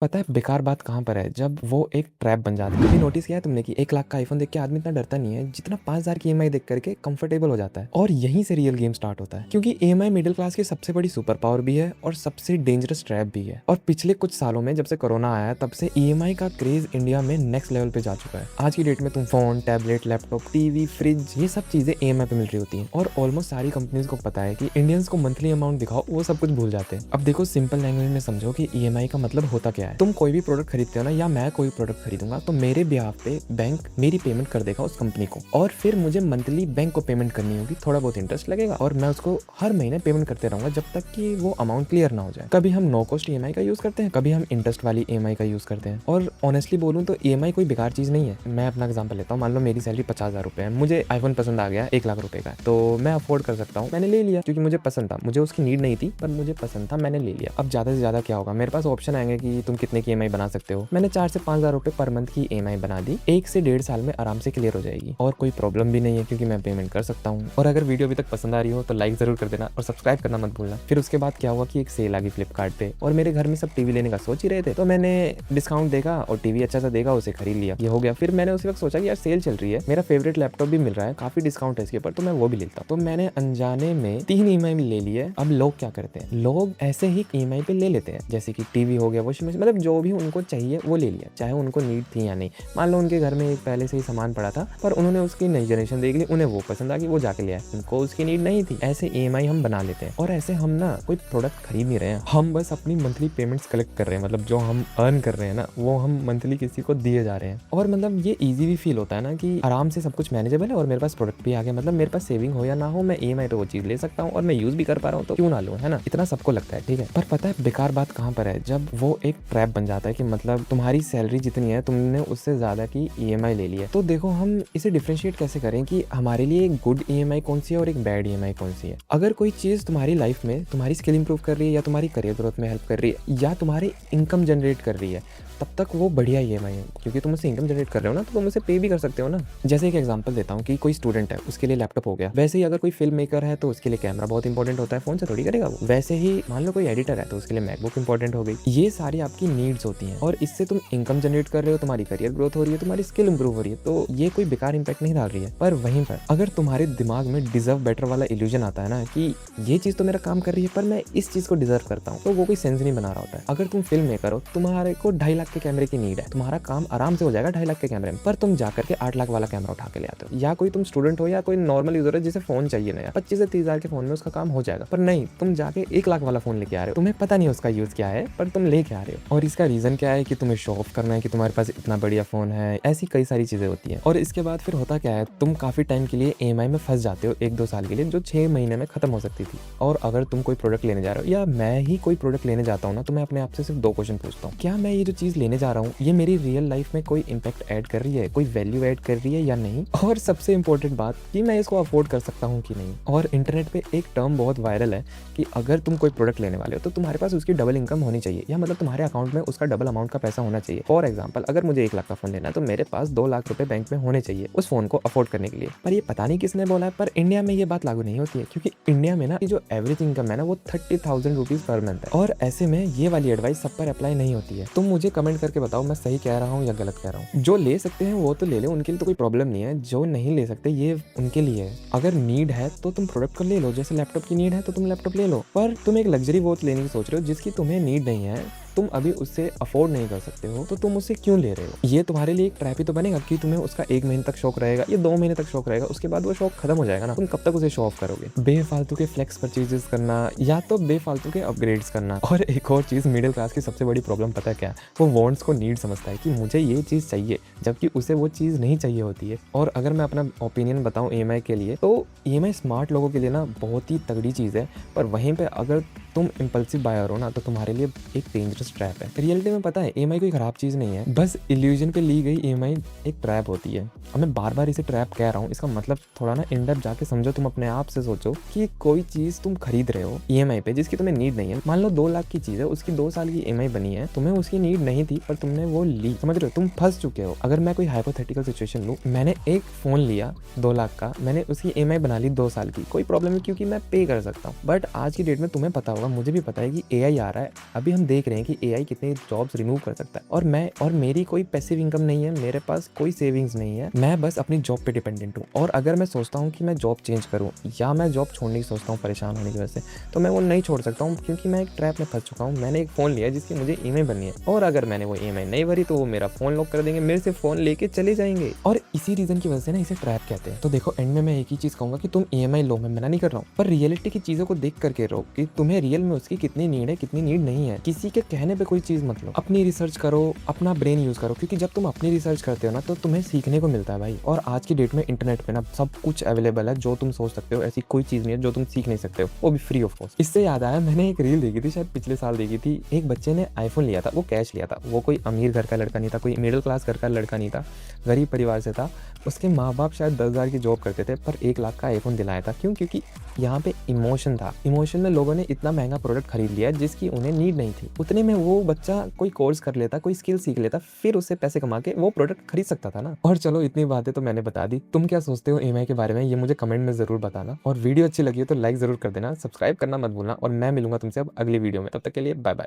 पता है बेकार बात कहाँ पर है जब वो एक ट्रैप बन जाती है। कभी नोटिस किया है तुमने कि 1 लाख का आईफोन देख के आदमी इतना डरता नहीं है जितना 5,000 की ईएमआई देख करके कंफर्टेबल हो जाता है। और यहीं से रियल गेम स्टार्ट होता है, क्योंकि ईएमआई मिडिल क्लास की सबसे बड़ी सुपर पावर भी है और सबसे डेंजरस ट्रैप भी है। और पिछले कुछ सालों में जब से कोरोना आया तब से ईएमआई का क्रेज इंडिया में नेक्स्ट लेवल पे जा चुका है। आज की डेट में तुम phone, tablet, laptop, TV, fridge, ये सब चीजें ईएमआई पे मिल रही होती है। और ऑलमोस्ट सारी कंपनीज को पता है कि इंडियंस को मंथली अमाउंट दिखाओ, वो सब कुछ भूल जाते हैं। अब देखो, सिंपल लैंग्वेज में समझो कि ईएमआई का मतलब होता क्या है। तुम कोई भी प्रोडक्ट खरीदते हो ना, या मैं कोई प्रोडक्ट खरीदूंगा तो मेरे बिहाफ पे बैंक मेरी पेमेंट कर देगा उस कंपनी को, और फिर मुझे मंथली बैंक को पेमेंट करनी होगी। थोड़ा बहुत इंटरेस्ट लगेगा और मैं उसको हर महीने पेमेंट करते रहूंगा जब तक कि वो अमाउंट क्लियर ना हो जाए। कभी हम नो कॉस्ट ईएमआई का यूज करते हैं, कभी हम इंटरेस्ट वाली ईएमआई का यूज करते हैं। और ऑनेस्टली बोलूं तो ईएमआई कोई बेकार चीज नहीं है। मैं अपना एग्जांपल लेता हूँ। मान लो मेरी सैलरी 50,000 रुपए है, मुझे आईफोन पसंद आ गया 1 लाख रुपए का, तो मैं अफोर्ड कर सकता हूँ। मैंने ले लिया क्योंकि मुझे पसंद था, मुझे उसकी नीड नहीं थी पर मुझे पसंद था, मैंने ले लिया। अब ज्यादा से ज्यादा क्या होगा, मेरे पास ऑप्शन आएंगे कि तुम कितने की ईएमआई बना सकते हो। मैंने 4 से 5,000 रुपए पर मंथ की ईएमआई बना दी, 1 से 1.5 साल में आराम से क्लियर हो जाएगी और कोई प्रॉब्लम भी नहीं है क्योंकि मैं पेमेंट कर सकता हूँ। और अगर वीडियो अभी तक पसंद आ रही हो तो लाइक जरूर कर देना और सब्सक्राइब करना मत भूलना। फिर उसके बाद क्या हुआ कि एक सेल आ गई फ्लिपकार्ट पे, और मेरे घर में सब टीवी लेने का सोच ही रहे थे, तो मैंने डिस्काउंट देखा और टीवी अच्छा सा देखा, उसे खरीद लिया। ये हो गया। फिर मैंने उसी वक्त सोचा कि यार सेल चल रही है, मेरा फेवरेट लैपटॉप भी मिल रहा है, काफी डिस्काउंट है इसके ऊपर, तो मैं वो भी लेता हूँ। तो मैंने अनजाने में 3 ईएमआई ले लिए। अब लोग क्या करते हैं, लोग ऐसे ही ईएमआई पे ले लेते हैं, जैसे कि टीवी हो गया, वॉशिंग मशीन, मतलब जो भी उनको चाहिए वो ले लिया, चाहे उनको नीड थी या नहीं। मान लो उनके घर में एक पहले से ही सामान पड़ा था पर उन्होंने उसकी नई जनरेशन देख ली, उन्हें वो पसंद आ गई, वो जाके ले आए, उनको उसकी नीड नहीं थी। ऐसे ईएमआई हम बना लेते हैं। और ऐसे हम ना कोई प्रोडक्ट खरीद नहीं रहे हैं, हम बस अपनी मंथली पेमेंट्स कलेक्ट कर रहे हैं। मतलब जो हम अर्न कर रहे हैं ना, वो हम मंथली किसी को दिए जा रहे हैं। और मतलब ये इजी भी फील होता है ना कि आराम से सब कुछ मैनेजेबल है और मेरे पास प्रोडक्ट भी आ गया। मतलब मेरे पास सेविंग हो या ना हो, मैं ईएमआई पे वो चीज ले सकता हूँ और मैं यूज भी कर पा रहा हूँ, तो क्यों ना लूं, है ना। इतना सबको लगता है, ठीक है। पर पता है बेकार बात कहाँ पर है, जब वो एक ट्रैप बन जाता है कि मतलब तुम्हारी सैलरी जितनी है तुमने उससे ज्यादा की ईएमआई ले ली है। तो देखो, हम इसे डिफरेंशिएट कैसे करें कि हमारे लिए एक गुड ईएमआई कौन सी है और एक बैड ईएमआई कौन सी है। अगर कोई चीज तुम्हारी लाइफ में तुम्हारी स्किल इंप्रूव कर रही है, या तुम्हारी करियर ग्रोथ में हेल्प कर रही है, या तुम्हारी इनकम जनरेट कर रही है, तब तक वो बढ़िया ईएमआई है, क्योंकि तुम उससे इनकम जनरेट कर रहे हो ना, तो तुम उसे पे भी कर सकते हो ना। जैसे एक एग्जांपल देता हूँ कि कोई स्टूडेंट है, उसके लिए लैपटॉप हो गया। वैसे ही अगर कोई फिल्म मेकर है तो उसके लिए कैमरा बहुत इंपॉर्टेंट होता है, फोन से थोड़ी करेगा वो। वैसे ही मान लो कोई एडिटर है तो उसके लिए मैकबुक इंपॉर्टेंट हो गई। ये सारी आपकी नीड्स होती हैं और इससे तुम इनकम जनरेट कर रहे हो, तुम्हारी करियर ग्रोथ हो रही है, तुम्हारी स्किल इंप्रूव हो रही है, तो ये कोई बेकार इंपैक्ट नहीं डाल रही है। पर वहीं पर अगर तुम्हारे दिमाग में डिजर्व बेटर वाला इल्यूजन आता है ना कि ये चीज तो मेरा काम कर रही है पर मैं इस चीज को डिजर्व करता हूँ, तो वो कोई सेंस नहीं बना रहा होता है। अगर तुम फिल्म मेकर हो, तुम्हारे को 2.5 लाख के कैमरे की नीड है, तुम्हारा काम आराम से हो जाएगा 2.5 लाख के कैमरे में, पर तुम जाकर के 8 लाख वाला कैमरा उठा के ले आते हो। या कोई तुम स्टूडेंट हो या कोई नॉर्मल यूजर है जिसे फोन चाहिए ना, 25 से 30 हजार के फोन में उसका काम हो जाएगा, पर नहीं, तुम जाके 1 लाख वाला फोन लेके आ रहे हो। तुम्हें पता नहीं उसका यूज क्या है पर तुम लेके आ रहे हो, और इसका रीजन क्या है कि तुम्हें शो ऑफ करना है कि तुम्हारे पास इतना बढ़िया फोन है। ऐसी कई सारी चीजें होती है। और इसके बाद फिर होता क्या है, तुम काफी टाइम के लिए ईएमआई में फंस जाते हो, 1-2 साल के लिए, जो 6 महीने में खत्म हो सकती थी। और अगर तुम कोई प्रोडक्ट लेने जा रहे हो, या मैं ही कोई प्रोडक्ट लेने जाता हूँ ना, तो मैं अपने आप से सिर्फ 2 क्वेश्चन पूछता हूँ, क्या मैं ये जो चीज लेने जा रहा हूँ ये मेरी रियल लाइफ में कोई इंपैक्ट ऐड कर रही है, कोई वैल्यू ऐड कर रही है या नहीं। और सबसे इंपॉर्टेंट बात कि मैं इसको अफोर्ड कर सकता हूँ कि नहीं। और इंटरनेट पे एक टर्म बहुत वायरल है कि अगर तुम कोई प्रोडक्ट लेने वाले हो तो तुम्हारे पास उसकी डबल इनकम होनी चाहिए, या मतलब तुम्हारे अकाउंट में उसका डबल अमाउंट का पैसा होना चाहिए। फॉर एग्जांपल, अगर मुझे 1 लाख का फोन लेना है तो मेरे पास 2 लाख रुपए बैंक में होने चाहिए उस फोन को अफोर्ड करने के लिए। पर ये पता नहीं किसने बोला है, पर इंडिया में ये बात लागू नहीं होती है, क्योंकि इंडिया में ना जो एवरेज इनकम है ना वो 30,000 रुपीज पर मंथ है। और ऐसे में ये वाली एडवाइस सब पर अप्लाई नहीं होती है। तुम मुझे कमेंट करके बताओ मैं सही कह रहा हूँ या गलत कह रहा हूँ। जो ले सकते हैं वो तो ले ले, उनके लिए तो कोई प्रॉब्लम नहीं है। जो नहीं ले सकते ये उनके लिए है। अगर नीड है तो तुम प्रोडक्ट को ले लो, जैसे लैपटॉप की नीड है तो तुम लैपटॉप ले लो। पर तुम एक लग्जरी वॉच लेने की सोच रहे हो जिसकी तुम्हें नीड नहीं है, तुम अभी उससे अफोर्ड नहीं कर सकते हो, तो तुम उसे क्यों ले रहे हो। ये तुम्हारे लिए एक ट्रैप ही तो बनेगा कि तुम्हें उसका 1 महीने तक शौक रहेगा या 2 महीने तक शौक रहेगा, उसके बाद वो शौक खत्म हो जाएगा ना। तुम कब तक उसे शो ऑफ करोगे। बेफालतू के फ्लेक्स परचेजेस करना या तो बेफालतू के अपग्रेड्स करना। और एक और चीज, मिडिल क्लास की सबसे बड़ी प्रॉब्लम पता है क्या, वो वांट्स को नीड समझता है कि मुझे ये चीज चाहिए, जबकि उसे वो चीज नहीं चाहिए होती है। और अगर मैं अपना ओपिनियन बताऊं ईएमआई के लिए, तो ईएमआई स्मार्ट लोगों के लिए ना बहुत ही तगड़ी चीज है, पर वहीं पे अगर तुम इम्पल्सिव बायर हो ना तो तुम्हारे लिए एक डेंजरस ट्रैप है। रियलिटी में पता है ईएमआई कोई खराब चीज नहीं है, बस इल्यूजन पे ली गई ईएमआई एक ट्रैप होती है। अब मैं बार बार इसे ट्रैप कह रहा हूँ, इसका मतलब थोड़ा ना इन डेप्थ जाके समझो। तुम अपने आप से सोचो कि कोई चीज तुम खरीद रहे हो ईएमआई पे जिसकी तुम्हें नीड नहीं है। मान लो 2 लाख की चीज है, उसकी 2 साल की ईएमआई बनी है, तुम्हें उसकी नीड नहीं थी पर तुमने वो ली, समझ रहे हो, तुम फंस चुके हो। अगर मैं कोई हाइपोथेटिकल सिचुएशन लूं, मैंने एक फोन लिया 2 लाख का, मैंने उसकी ईएमआई बना ली 2 साल की, कोई प्रॉब्लम नहीं क्योंकि मैं पे कर सकता हूँ। बट आज की डेट में तुम्हें पता होगा, मुझे भी पता है कि एआई आ रहा है। अभी हम देख रहे हैं कि एआई कितनी जॉब्स रिमूव कर सकता है, और मेरी कोई पैसिव इनकम नहीं है, मेरे पास कोई सेविंग्स नहीं है, मैं बस अपनी जॉब पे डिपेंडेंट हूँ। और अगर मैं सोचता हूँ कि मैं जॉब चेंज करूँ या मैं जॉब छोड़ने की सोचता हूँ परेशान होने की वजह से, तो मैं वो नहीं छोड़ सकता हूँ, क्योंकि मैं एक ट्रैप में फंस चुका हूँ। मैंने एक फ़ोन लिया जिसकी मुझे ईएमआई भरनी है, और अगर मैंने वो ईएमआई नहीं भरी तो वो मेरा फ़ोन लॉक कर देंगे, मेरे से फ़ोन लेके चले जाएंगे, और इसी रीज़न की वजह से ना इसे ट्रैप कहते हैं। तो देखो, एंड में मैं एक ही चीज़ कहूँगा कि तुम ईएमआई लो, मैं मना नहीं कर रहा हूँ, पर रियलिटी की चीज़ों को देख करके रो कि तुम्हें रियल में उसकी कितनी नीड है, कितनी नीड नहीं है। किसी के कहने पे कोई चीज़ मत लो, अपनी रिसर्च करो, अपना ब्रेन यूज़ करो, क्योंकि जब तुम अपनी रिसर्च करते हो ना तो तुम्हें सीखने को मिलता है भाई। और आज की डेट में इंटरनेट पे ना सब कुछ अवेलेबल है, जो तुम सोच सकते हो ऐसी कोई चीज़ नहीं है जो तुम सीख नहीं सकते हो, वो भी फ्री ऑफ कॉस्ट। इससे याद आया, मैंने एक रील देखी थी, शायद पिछले साल देखी थी। एक बच्चे ने आईफोन लिया था, वो कैश लिया था, वो कोई अमीर घर का लड़का नहीं था, कोई मिडिल क्लास घर का लड़का नहीं था, गरीब परिवार से था। उसके माँ बाप शायद 10,000 की जॉब करते थे, पर 1 लाख का आईफोन दिलाया था। क्यों? क्योंकि यहाँ पे इमोशन था। इमोशन में लोगों ने इतना महंगा प्रोडक्ट खरीद लिया जिसकी उन्हें नीड नहीं थी। उतने में वो बच्चा कोई कोर्स कर लेता, कोई स्किल सीख लेता, फिर उससे पैसे कमा के वो प्रोडक्ट खरीद सकता था ना। और चलो, इतनी बातें तो मैंने बता दी, तुम क्या सोचते हो ईएमआई के बारे में, ये मुझे कमेंट में जरूर बताना। और वीडियो अच्छी लगी हो तो लाइक जरूर कर देना, सब्सक्राइब करना मत भूलना, और मैं मिलूंगा तुमसे अब अगली वीडियो में। तब तक के लिए बाय बाय।